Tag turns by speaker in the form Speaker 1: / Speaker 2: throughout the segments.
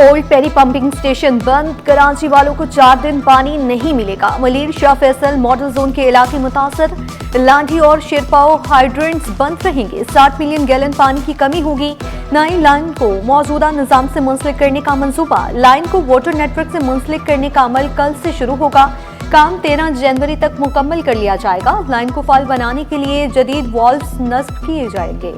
Speaker 1: Old peri pumping station बंद, कराची वालों को 4 दिन पानी नहीं मिलेगा। मलिर शाह फैसल मॉडल जोन के इलाके मुतासर, लांढी और शेरपाओ हाइड्रेंट्स बंद रहेंगे। 60 मिलियन गैलन पानी की कमी होगी। नई लाइन को मौजूदा निजाम से मुंसलिक करने का मंसूबा, लाइन को वाटर नेटवर्क से मुंसलिक करने का अमल कल से शुरू होगा। काम 13 जनवरी तक मुकम्मल कर लिया जाएगा। लाइन को फाल बनाने के लिए जदीद वॉल्व्स नस्ब किए जाएंगे।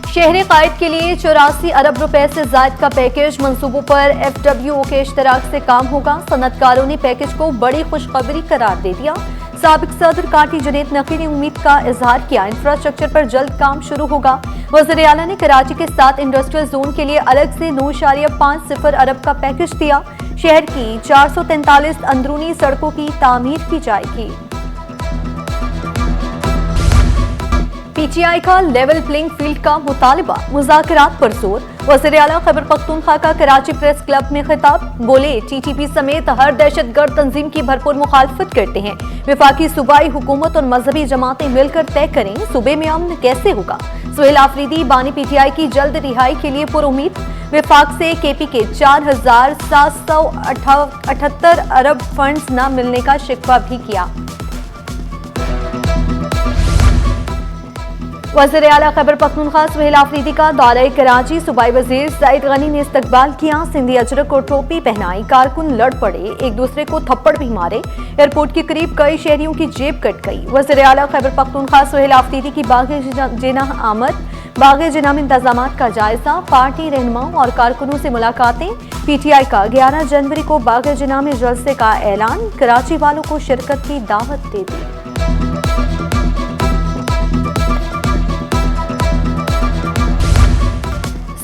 Speaker 1: शहर कायद के लिए 84 अरब रुपए से ज्यादा का पैकेज मंसूबों पर FWO के इश्तराक से काम होगा। सनतकारों ने पैकेज को बड़ी खुशखबरी करार दे दिया। साबिक सदर काटी जुनैद नकी ने उम्मीद का इजहार किया, इंफ्रास्ट्रक्चर पर जल्द काम शुरू होगा। वज़ीर आला ने कराची के 7 इंडस्ट्रियल जोन के लिए अलग से 9.50 अरब का पैकेज दिया। शहर की 443 अंदरूनी सड़कों की तामीर की जाएगी। PTI का लेवल प्लेइंग फील्ड का मुतालबा, मुज़ाकरात पर जोर। वज़ीर आला खैबर पख्तूनख्वा का कराची प्रेस क्लब में खिताब, बोले TTP समेत हर दहशतगर्द तंजीम की भरपूर मुखालफत करते हैं। वफाकी सूबाई हुकूमत और मजहबी जमातें मिलकर तय करें सूबे में अमन कैसे होगा। सुहेल आफरीदी बानी PTI की जल्द रिहाई के लिए पुरुमीद। विफाक से KP के 4,778 अरब फंड्स न मिलने का शिकवा भी किया। वज़ीर आला खैबर पख्तूनख्वा सुहेल आफरीदी का दौरा कराची, सूबाई वजीर सईद गनी ने इस्तकबाल किया। सिंधी अजरक को टोपी पहनाई, कारकुन लड़ पड़े, एक दूसरे को थप्पड़ भी मारे। एयरपोर्ट के करीब कई शहरियों की जेब कट गई। वज़ीर आला खैबर पख्तूनख्वा सुहेल आफरीदी की बाग़े जिनाह आमद, बाग़े जिनाह में इंतजामात का जायजा, पार्टी रहनुमाओं और कारकुनों से मुलाकातें। PTI का 11 जनवरी को बाग़े जिनाह में जलसे का ऐलान, कराची वालों को शिरकत की दावत दे दी।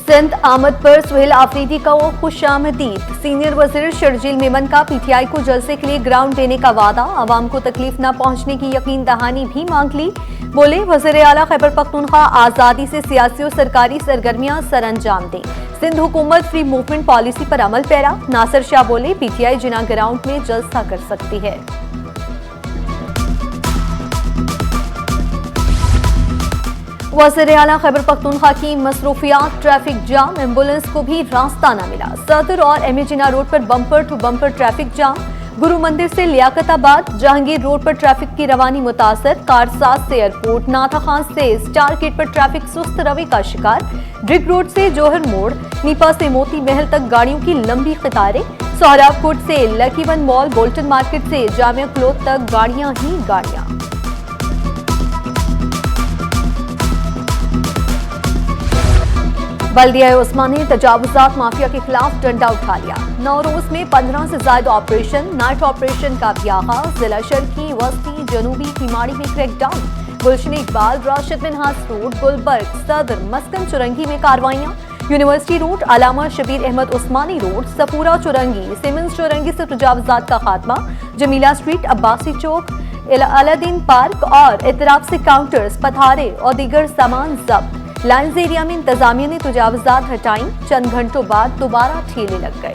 Speaker 1: सिंध आमद पर सुहेल आफरीदी का वो खुशामदीद। सीनियर वजीर शर्जील मेमन का PTI को जलसे के लिए ग्राउंड देने का वादा, आवाम को तकलीफ न पहुंचने की यकीन दहानी भी मांग ली। बोले वज़ीर आला खैबर पख्तूनख्वा आज़ादी से सियासी और सरकारी सरगर्मियां सर अंजाम दें। सिंध हुकूमत फ्री मूवमेंट पॉलिसी पर अमल पैरा। नासिर शाह बोले PTI जिना ग्राउंड में जलसा कर सकती है। वज़ीर आला खैबर पख्तूनख्वा की मसरूफियात, ट्रैफिक जाम, एम्बुलेंस को भी रास्ता न मिला। सदर और MA जिना रोड पर बम्पर टू बम्पर ट्रैफिक जाम। गुरु मंदिर से लियाकताबाद, जहांगीर रोड पर ट्रैफिक की रवानी मुतासर। कारसाज से एयरपोर्ट, नाथा खान से स्टार गेट पर ट्रैफिक सुस्त रवि का शिकार। ड्रिग रोड से जौहर मोड़, नीपा से मोती महल तक गाड़ियों की लंबी कतारें। सोहराबकोट से lucky one mall, Bolton market से जामिया क्लोथ तक गाड़ियां ही गाड़ियां। बल्दिया उस्मान ने तजावुजात माफिया के खिलाफ डंडा उठा लिया। नौरोज में 15 से ज्यादा ऑपरेशन, नाइट ऑपरेशन का भी आगाज। जिला शर्की, वस्ती, जनूबी किमाड़ी में क्रैकडाउन। गुलशन इकबाल, राशिद मिनहास रोड, गुलबर्ग, सदर, मस्कन चुरंगी में कार्रवाइयां। यूनिवर्सिटी रोड, अलामा शबीर अहमद उस्मानी रोड, सपूरा चुरंगी, सिमंस चुरंगी से तजावुजात का खात्मा। जमीला स्ट्रीट, अब्बासी चौक, अलादीन पार्क और एतराब से काउंटर्स, पथारे और दीगर सामान जब्त। लाइन्स एरिया में इंतजामिया ने तजावुजात हटाई। चंद घंटों बाद दोबारा ठेले लग गए।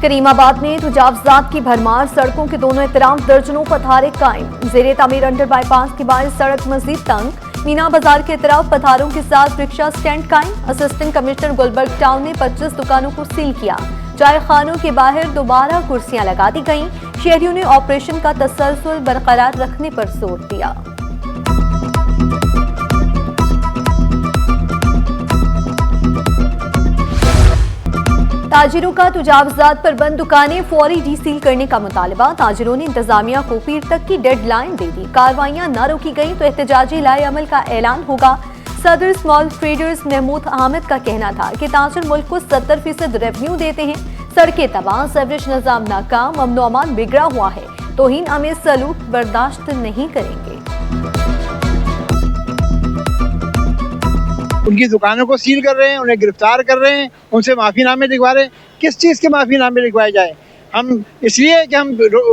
Speaker 1: करीमाबाद में तजावुजात की भरमार, सड़कों के दोनों एतराफ दर्जनों पथारे कायम। जेरे तामीर अंडर बाईपास के बाद सड़क मजीद तंग। मीना बाजार के तरफ पथारों के साथ रिक्शा स्टैंड कायम। असिस्टेंट कमिश्नर गुलबर्ग टाउन ने 25 दुकानों को सील किया। चाय खानों के बाहर दोबारा कुर्सियां लगा दी गईं। शहरियों ने ऑपरेशन का तसलसल बरकरार रखने पर जोर दिया। ताजिरों का तजावुजात पर बंद दुकानें फौरी डीसील करने का मुतालबा। ताजिरों ने इंतजामिया को पीर तक की डेडलाइन दे दी। कार्रवाइयां न रोकी गई तो एहतजाजी लाए अमल का ऐलान होगा। सदर स्मॉल ट्रेडर्स महमूद अहमद का कहना था कि ताजिर मुल्क को 70% रेवेन्यू देते हैं। सड़कें तबाह, सेवरेज निजाम नाकाम, अमनो अमान बिगड़ा हुआ है। तौहीन आमेज सलूक बर्दाश्त नहीं करेंगे।
Speaker 2: उनकी दुकानों को सील कर रहे हैं, उन्हें गिरफ्तार कर रहे हैं, उनसे माफीनामे लिखवा रहे हैं। किस चीज़ के माफीनामे लिखवाए जाए? हम इसलिए कि हम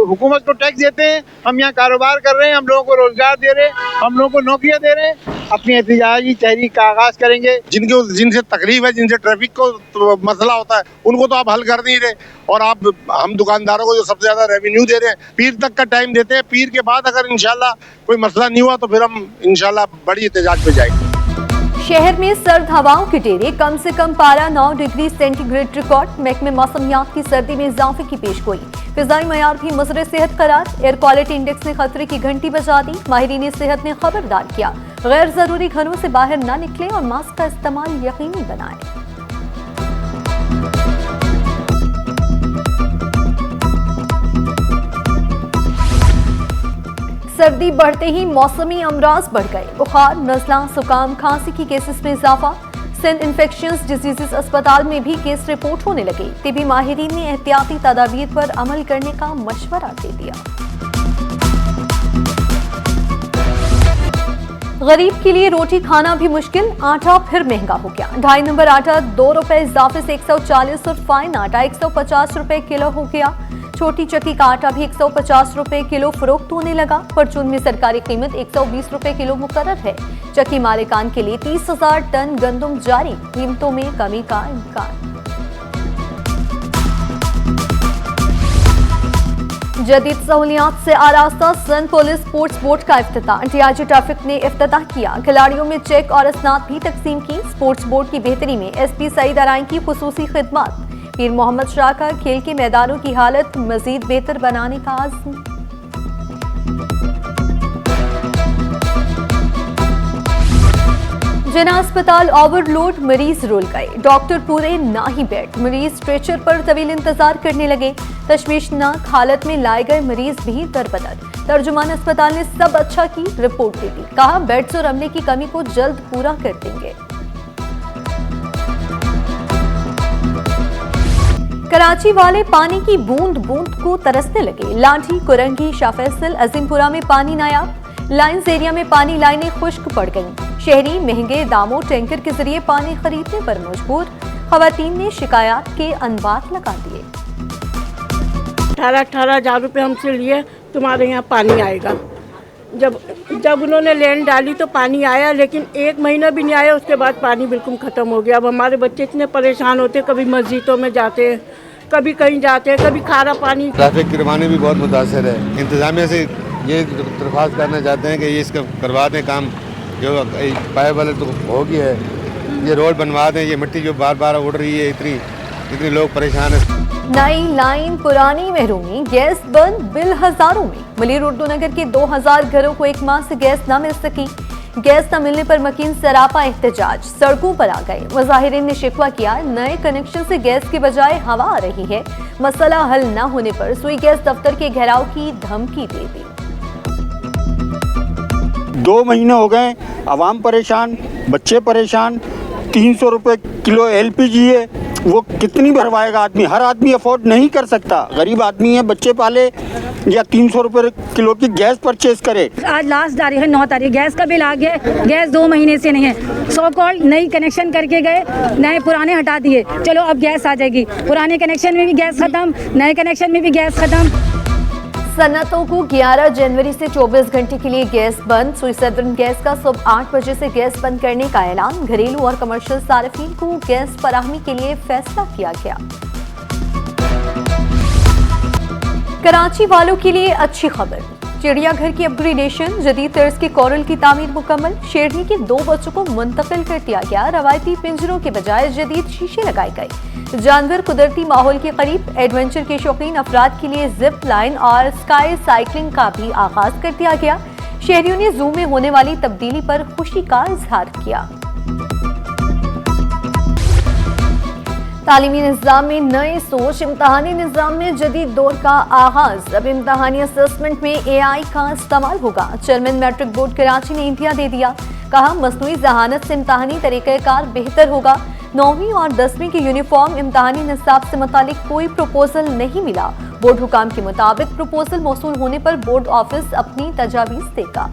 Speaker 2: हुकूमत को टैक्स देते हैं, हम यहाँ कारोबार कर रहे हैं, हम लोगों को रोजगार दे रहे हैं, हम लोगों को नौकरियां दे रहे हैं। अपनी एहतजाजी तहरीक का आगाज करेंगे। जिनसे तकलीफ है, जिनसे ट्रैफिक को तो मसला होता है, उनको तो आप हल कर नहीं रहे। और आप हम दुकानदारों को जो सबसे ज्यादा रेवेन्यू दे रहे हैं, पीर तक का टाइम देते हैं। पीर के बाद अगर इंशाल्लाह कोई मसला नहीं हुआ तो फिर हम इंशाल्लाह बड़ी एहतजाज पे जाएंगे।
Speaker 1: शहर में सर्द हवाओं के डेरे, कम से कम पारा 9 डिग्री सेंटीग्रेड रिकॉर्ड। महकमे मौसमियात की सर्दी में इजाफे की पेशगोई। फिजाई मयार भी मुज़र सेहत करार। एयर क्वालिटी इंडेक्स ने खतरे की घंटी बजा दी। माहिरीन सेहत ने खबरदार किया, गैर जरूरी घरों से बाहर न निकलें और मास्क का इस्तेमाल यकीनी बनाएं। सर्दी बढ़ते ही मौसमी अमराज बढ़ गए। बुखार, नज़ला, जुकाम, खांसी की केसेस में इजाफा। सिंध इन्फेक्शंस डिजीजेस अस्पताल में भी केस रिपोर्ट होने लगे। तिबी माहिरीन ने एहतियाती तदाबीर पर अमल करने का मशवरा दे दिया। गरीब के लिए रोटी खाना भी मुश्किल। आटा फिर महंगा हो गया। 2.5 नंबर आटा 2 रुपए इजाफे से 140 और फाइन आटा 150 रुपए किलो हो गया। छोटी चक्की का आटा भी 150 रुपए किलो फरोख्त होने लगा। परचून में सरकारी कीमत 120 रुपए किलो मुकर्रर है। चक्की मालिकान के लिए 30,000 टन गंदम जारी। कीमतों में कमी का इम्कान। जदीद सहूलियात से आरास्ता सिंध पुलिस स्पोर्ट्स बोर्ड का इफ्तिताह। डीआईजी ट्रैफिक ने इफ्तिताह किया। खिलाड़ियों में चेक और असनाद भी तकसीम की। स्पोर्ट्स बोर्ड की बेहतरी में एसपी सईद अराई की खुसूसी खिदमत। पीर मोहम्मद शाह का खेल के मैदानों की हालत मजीद बेहतर बनाने का आज़म। जना अस्पताल ओवरलोड, मरीज रुल गए। डॉक्टर पूरे ना ही बेड, मरीज स्ट्रेचर पर तवील इंतजार करने लगे। तशवीशनाक हालत में लाए गए मरीज भी दरबदर। तर्जुमान अस्पताल ने सब अच्छा की रिपोर्ट दे दी। कहा बेड्स और अमले की कमी को जल्द पूरा कर देंगे। कराची वाले पानी की बूंद बूंद को तरसने लगे। लाठी, कुरंगी, शाह फैसल, अजीमपुरा में पानी नायाब। लाइंस एरिया में पानी लाइनें खुश्क पड़ गईं। शहरी महंगे दामों टैंकर के जरिए पानी खरीदने पर मजबूर। खवातीन ने शिकायत के अनबात लगा दिए।
Speaker 3: 18,000 रुपये हमसे लिए, तुम्हारे यहाँ पानी आएगा। जब उन्होंने लैंड डाली तो पानी आया, लेकिन 1 महीना भी नहीं आया। उसके बाद पानी बिल्कुल ख़त्म हो गया। अब हमारे बच्चे इतने परेशान होते, कभी मस्जिदों में जाते हैं, कभी कहीं जाते हैं, कभी खारा पानी।
Speaker 4: ट्रैफिक की रवानी भी बहुत मुतासर है। इंतज़ामिया से ये दरख्वास्त करना चाहते हैं कि ये इसका करवा दें काम, जो पाइप वाले तो होगी है, ये रोड बनवा दें। ये मिट्टी जो बार बार उड़ रही है, इतनी लोग परेशान है।
Speaker 1: नई लाइन, पुरानी महरूमी, गैस बंद, बिल हजारों में। मलिर उर्दू नगर के 2000 घरों को 1 माह से गैस न मिल सकी। गैस न मिलने पर मकीन सरापा एहतजाज, सड़कों पर आ गए। मुजाहिरीन ने शिकवा किया, नए कनेक्शन से गैस के बजाय हवा आ रही है। मसला हल न होने पर सुई गैस दफ्तर के घेराव की धमकी दे दी।
Speaker 5: 2 महीने हो गए, आवाम परेशान, बच्चे परेशान। 300 रुपये किलो LPG है, वो कितनी भरवाएगा आदमी? हर आदमी अफोर्ड नहीं कर सकता। गरीब आदमी है, बच्चे पाले, या 300 रुपये किलो की गैस परचेज करे।
Speaker 6: आज लास्ट तारीख है, 9 तारीख, गैस का बिल आ गया। गैस 2 महीने से नहीं है। सो कॉल्ड नई कनेक्शन करके गए, नए पुराने हटा दिए। चलो अब गैस आ जाएगी। पुराने कनेक्शन में भी गैस खत्म, नए कनेक्शन में भी गैस खत्म।
Speaker 1: सन्नतों को 11 जनवरी से 24 घंटे के लिए गैस बंद। सुई सदरन गैस का सुबह 8 बजे से गैस बंद करने का ऐलान। घरेलू और कमर्शियल सार्फिन को गैस फराहमी के लिए फैसला किया गया। कराची वालों के लिए अच्छी खबर, चिड़ियाघर की अपग्रेडेशन, जदीद तर्ज के कोरल की तामीर मुकम्मल। शेरनी के 2 बच्चों को मुंतकिल कर दिया गया। रवायती पिंजरों के बजाय जदीद शीशे लगाए गए। जानवर कुदरती माहौल के करीब। एडवेंचर के शौकीन अफराद के लिए जिप लाइन और स्काई साइकिलिंग का भी आगाज कर दिया गया। शहरियों ने जू में होने वाली तब्दीली पर खुशी का इजहार किया। तालीमी निज़ाम में नए सोच, इम्तहानी निज़ाम में जदीद दौर का आगाज। अब इम्तहानी असेसमेंट में AI का इस्तेमाल होगा। चेयरमैन मैट्रिक बोर्ड कराची ने इंडिया दे दिया। कहा मसनूई जहानत से इम्तहानी तरीक़ाकार बेहतर होगा। 9वीं और 10वीं के यूनिफॉर्म इम्तहानी निसाब से मुतालिक कोई प्रपोजल नहीं मिला। बोर्ड हुकाम के मुताबिक प्रपोजल मौसूल होने पर बोर्ड ऑफिस अपनी तजावीज़ देगा।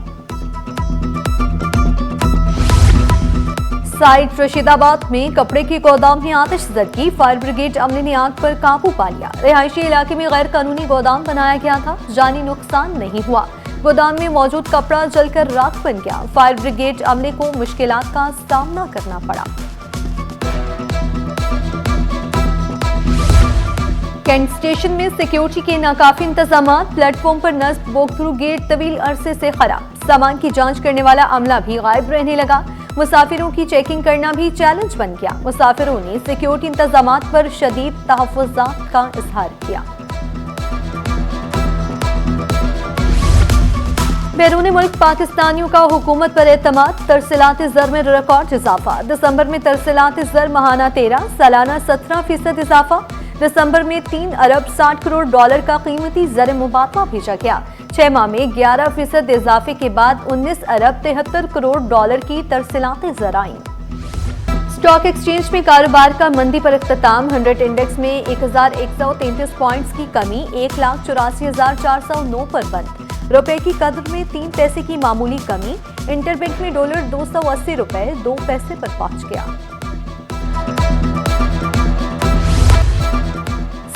Speaker 1: साइड रशीदाबाद में कपड़े के गोदाम में आतिशज़दी, फायर ब्रिगेड अमले ने आग पर काबू पा लिया। रिहायशी इलाके में गैर कानूनी गोदाम बनाया गया था, जानी नुकसान नहीं हुआ। गोदाम में मौजूद कपड़ा जलकर राख बन गया। फायर ब्रिगेड अमले को मुश्किलात का सामना करना पड़ा। कैंट स्टेशन में सिक्योरिटी के नाकाफी इंतजाम, प्लेटफॉर्म पर नस्ब वॉक थ्रू गेट तवील अरसे से खराब, सामान की जांच करने वाला अमला भी गायब रहने लगा। मुसाफिरों की चेकिंग करना भी चैलेंज बन गया। मुसाफिरों ने सिक्योरिटी इंतजामात पर शदीद तहफ़्फ़ुज़ात का इजहार किया। बैरून मुल्क पाकिस्तानियों का हुकूमत पर एतमाद, तरसीलात ज़र में रिकॉर्ड इजाफा। दिसंबर में तरसीलात ज़र माहाना 13, सालाना 17% इजाफा। दिसंबर में 3 अरब 60 करोड़ डॉलर का कीमती ज़र मुबादला भेजा गया। 6 माह में 11% इजाफे के बाद 19 अरब 73 करोड़ डॉलर की तरसीलात ज़र आईं। स्टॉक एक्सचेंज में कारोबार का मंदी पर इख्तिताम। 100 इंडेक्स में 1133 पॉइंट्स की कमी, 1,84,409 पर बंद। रुपए की कदर में 3 पैसे की मामूली कमी। इंटरबैंक में डॉलर 280 रुपए 2 पैसे पर पहुंच गया।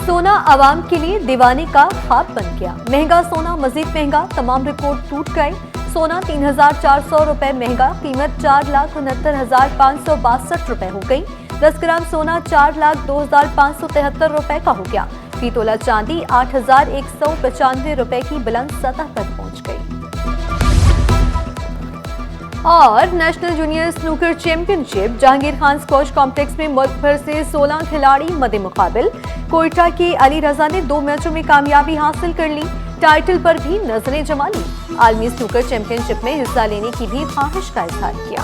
Speaker 1: सोना आवाम के लिए दीवाने का ख्वाब बन गया। महंगा सोना मजीद महंगा, तमाम रिकॉर्ड टूट गए। सोना 3,400 रुपए महंगा, कीमत 4,69,562 रुपए हो गई। 10 ग्राम सोना 4,02,573 रुपए का हो गया। फी तोला चांदी 8,195 रुपए की बुलंद सतह पर पहुंच गई। और national junior snooker championship, Jahangir Khan squash complex में मुल्क भर से 16 खिलाड़ी मदे मुकाबिल। कोयटा के अली रजा ने 2 मैचों में कामयाबी हासिल कर ली, टाइटल पर भी नजरें जमा ली। आलमी स्नूकर चैंपियनशिप में हिस्सा लेने की भी ख्वाहिश का इजहार किया।